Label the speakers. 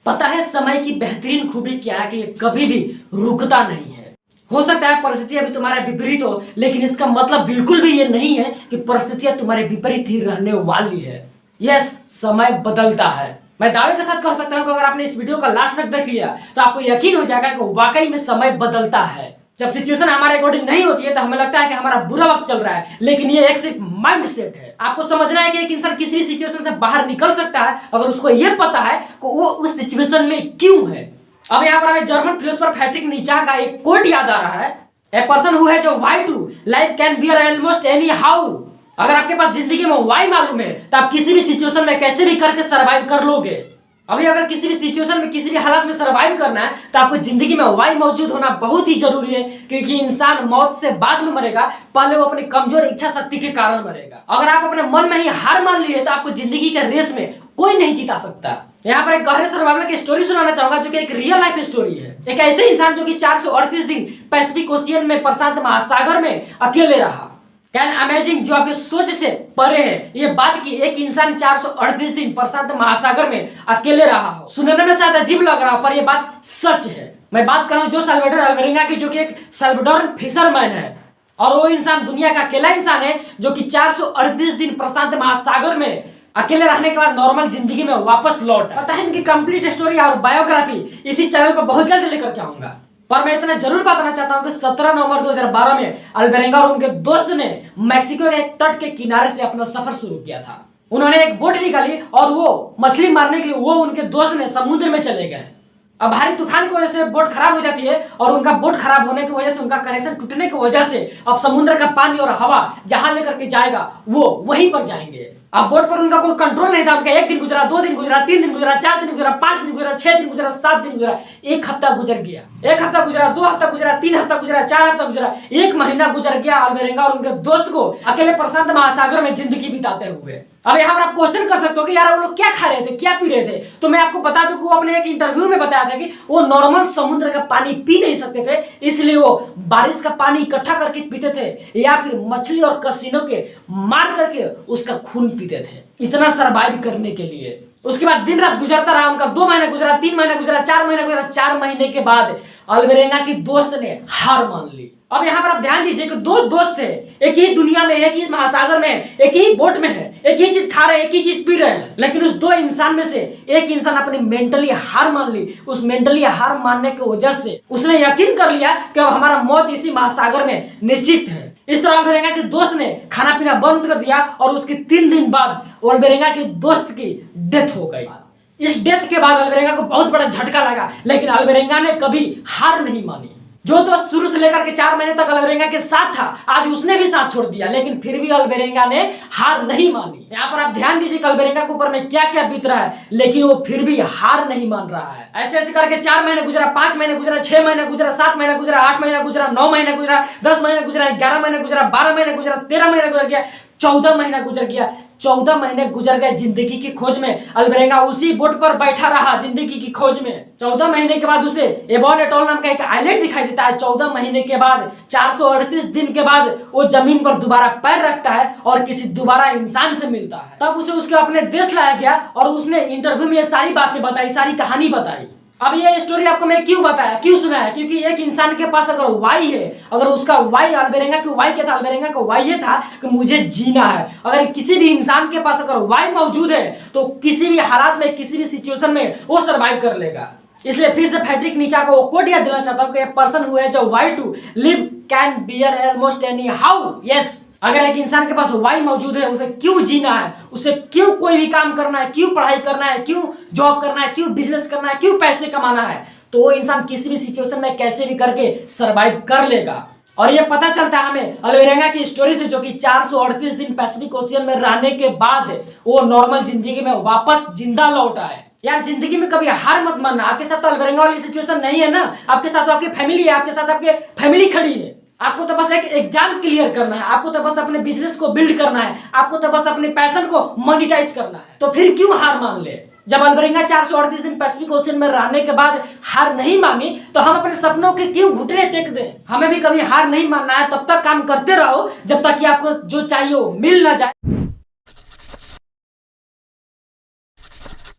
Speaker 1: पता है समय की बेहतरीन खूबी क्या है कि ये कभी भी रुकता नहीं है। हो सकता है परिस्थितियां भी तुम्हारे विपरीत हो, लेकिन इसका मतलब बिल्कुल भी ये नहीं है कि परिस्थितियां तुम्हारे विपरीत ही रहने वाली है। यस, समय बदलता है। मैं दावे के साथ कह सकता हूं कि अगर आपने इस वीडियो का लास्ट तक देख लिया तो आपको यकीन हो जाएगा कि वाकई में समय बदलता है। जब सिचुएशन हमारे अकॉर्डिंग नहीं होती है तो हमें लगता है कि हमारा बुरा वक्त चल रहा है, लेकिन ये एक सिर्फ माइंड सेट है। आपको समझना है कि एक इंसान किसी सिचुएशन से बाहर निकल सकता है अगर उसको ये पता है कि वो उस सिचुएशन में क्यों है। अब यहाँ पर हमें जर्मन फिलोसोफर फ्रेडरिक नीचे का एक कोट याद आ रहा है, a person who has a why to life can bear almost any how. अगर आपके पास जिंदगी में व्हाई मालूम है तो आप किसी भी सिचुएशन में कैसे भी करके सर्वाइव कर लोगे। अभी अगर किसी भी सिचुएशन में किसी भी हालत में सर्वाइव करना है तो आपको जिंदगी में वाई मौजूद होना बहुत ही जरूरी है, क्योंकि इंसान मौत से बाद में मरेगा, पहले वो अपनी कमजोर इच्छा शक्ति के कारण मरेगा। अगर आप अपने मन में ही हार मान लिए तो आपको जिंदगी के रेस में कोई नहीं जीता सकता। यहाँ पर एक गहरे सर्वाइवल की स्टोरी सुनाना चाहूंगा जो कि एक रियल लाइफ स्टोरी है। एक ऐसे इंसान जो कि 438 दिन पैसिफिक ओशियन में प्रशांत महासागर में अकेले रहा। कैन अमेजिंग, जो आपके सोच से परे है ये बात की एक इंसान 438 दिन प्रशांत महासागर में अकेले रहा हो। सुनने में शायद अजीब लग रहा हो पर यह बात सच है। मैं बात कर रहा हूं जो साल्वाडोर अल्वेरेंगा की, जो कि एक साल्वाडोरन फिशरमैन है, और वो इंसान दुनिया का अकेला इंसान है जो कि 438 दिन प्रशांत महासागर में अकेले रहने के बाद नॉर्मल जिंदगी में वापस लौट। पता है इनकी कंप्लीट स्टोरी और बायोग्राफी इसी चैनल पर बहुत जल्द लेकर के आऊंगा, पर मैं इतना जरूर बताना चाहता हूं कि 17 नवंबर 2012 में अल्वेरेंगा और उनके दोस्त ने मैक्सिको के एक तट के किनारे से अपना सफर शुरू किया था। उन्होंने एक बोट निकाली और वो मछली मारने के लिए वो उनके दोस्त ने समुद्र में चले गए। अब भारी तूफान की वजह से बोट खराब हो जाती है और उनका बोट खराब होने की वजह से, उनका कनेक्शन टूटने की वजह से अब समुद्र का पानी और हवा जहां लेकर के जाएगा वो वहीं पर जाएंगे। अब बोट पर उनका कोई कंट्रोल नहीं था। उनका 1 दिन गुजरा, 2 दिन गुजरा, 3 दिन गुजरा, 4 दिन गुजरा, 5 दिन गुजरा, 6 दिन गुजरा, 7 दिन गुजरा, 1 हफ्ता गुजर गया। 1 हफ्ता गुजरा, 2 हफ्ता गुजरा, 3 हफ्ता गुजरा, 4 हफ्ता गुजरा, 1 महीना गुजर गया अल्वेरेंगा और उनके दोस्त को अकेले प्रशांत महासागर में जिंदगी बिताते हुए। अब यहाँ पर आप क्वेश्चन कर सकते हो कि यार वो लोग क्या खा रहे थे, क्या पी रहे थे। तो मैं आपको बता दूं कि वो अपने एक इंटरव्यू में बताया था कि वो नॉर्मल समुद्र का पानी पी नहीं सकते थे, इसलिए वो बारिश का पानी इकट्ठा करके पीते थे या फिर मछली और कसिनो के मार करके उसका खून पीते थे, इतना सर्वाइव करने के लिए। उसके बाद दिन रात गुजरता रहा उनका। 2 महीने गुजरा, 3 महीने गुजरा, 4 महीने गुजरा। 4 महीने के बाद अल्वेरेंगा की दोस्त ने हार मान ली। अब यहाँ पर आप ध्यान दीजिए कि 2 दोस्त थे, एक ही दुनिया में, एक ही महासागर में, एक ही बोट में है, एक ही चीज खा रहे हैं, एक ही चीज पी रहे हैं, लेकिन उस 2 इंसान में से एक इंसान अपनी मेंटली हार मान ली। उस मेंटली हार मानने की वजह से उसने यकीन कर लिया कि अब हमारा मौत इसी महासागर में निश्चित है। इस तरह अल्वेरेंगा के दोस्त ने खाना पीना बंद कर दिया और उसके 3 दिन बाद अल्वेरेंगा के दोस्त की डेथ हो गई। इस डेथ के बाद अल्वेरेंगा को बहुत बड़ा झटका लगा, लेकिन अल्वेरेंगा ने कभी हार नहीं मानी। जो दोस्त शुरू से लेकर के 4 महीने तक अल्वेरेंगा के साथ था, आज उसने भी साथ छोड़ दिया, लेकिन फिर भी अल्वेरेंगा ने हार नहीं मानी। यहाँ पर आप ध्यान दीजिए कि अल्वेरेंगा के ऊपर में क्या क्या बीत रहा है, लेकिन वो फिर भी हार नहीं मान रहा है। ऐसे ऐसे करके 4 महीने गुजरा, 5 महीने गुजरा, 6 महीने गुजरा, 7 महीने गुजरा, 8 महीने गुजरा, 9 महीने गुजरा, 10 महीने गुजरा, 11 महीने गुजरा, 12 महीने गुजरा, 13 महीने गुजर गया, 14 महीना गुजर गया। 14 महीने गुजर गए जिंदगी की खोज में। अल्वेरेंगा उसी बोट पर बैठा रहा जिंदगी की खोज में। 14 महीने के बाद उसे एबॉन एटॉल नाम का एक आइलैंड दिखाई देता है। 14 महीने के बाद, 438 दिन के बाद वो जमीन पर दोबारा पैर रखता है और किसी दोबारा इंसान से मिलता है। तब उसे उसके अपने देश लाया गया और उसने इंटरव्यू में ये सारी बातें बताई, सारी कहानी बताई। अब ये स्टोरी आपको मैं क्यों बताया, क्यों सुनाया, क्योंकि एक इंसान के पास अगर वाई है, अगर उसका वाई, अल्वेरेंगा की वाई क्या था, अल्वेरेंगा का वाई ये था कि मुझे जीना है। अगर किसी भी इंसान के पास अगर वाई मौजूद है तो किसी भी हालात में, किसी भी सिचुएशन में वो सर्वाइव कर लेगा। इसलिए फिर से फ्रेडरिक नीचे को वो कोट याद दिलाना चाहता हूं कि person who has a why to live can bear almost any how. Yes, अगर एक इंसान के पास वाई मौजूद है, उसे क्यों जीना है, उसे क्यों कोई भी काम करना है, क्यों पढ़ाई करना है, क्यों जॉब करना है, क्यों बिजनेस करना है, क्यों पैसे कमाना है, तो वो इंसान किसी भी सिचुएशन में कैसे भी करके सर्वाइव कर लेगा। और ये पता चलता है हमें अल्वेरेंगा की स्टोरी से, जो कि 438 दिन पैसिफिक ओशियन में रहने के बाद वो नॉर्मल जिंदगी में वापस जिंदा लौट आए। यार जिंदगी में कभी हार मत मानना। आपके साथ तो अल्वेरेंगा वाली सिचुएशन नहीं है ना, आपके साथ तो आपकी फैमिली है, आपके साथ आपके फैमिली खड़ी है। आपको तो बस एक एग्जाम क्लियर करना है, आपको तो बस अपने बिजनेस को बिल्ड करना है, आपको तो बस अपने पैशन को मोनेटाइज करना है। तो फिर क्यों हार मान ले। जब अल्वेरेंगा 438 दिन पैसिफिक ओशियन में रहने के बाद हार नहीं मानी, तो हम अपने सपनों के क्यों घुटने टेक दें। हमें भी कभी हार नहीं मानना है। तब तक काम करते रहो जब तक कि आपको जो चाहिए वो मिल ना जाए।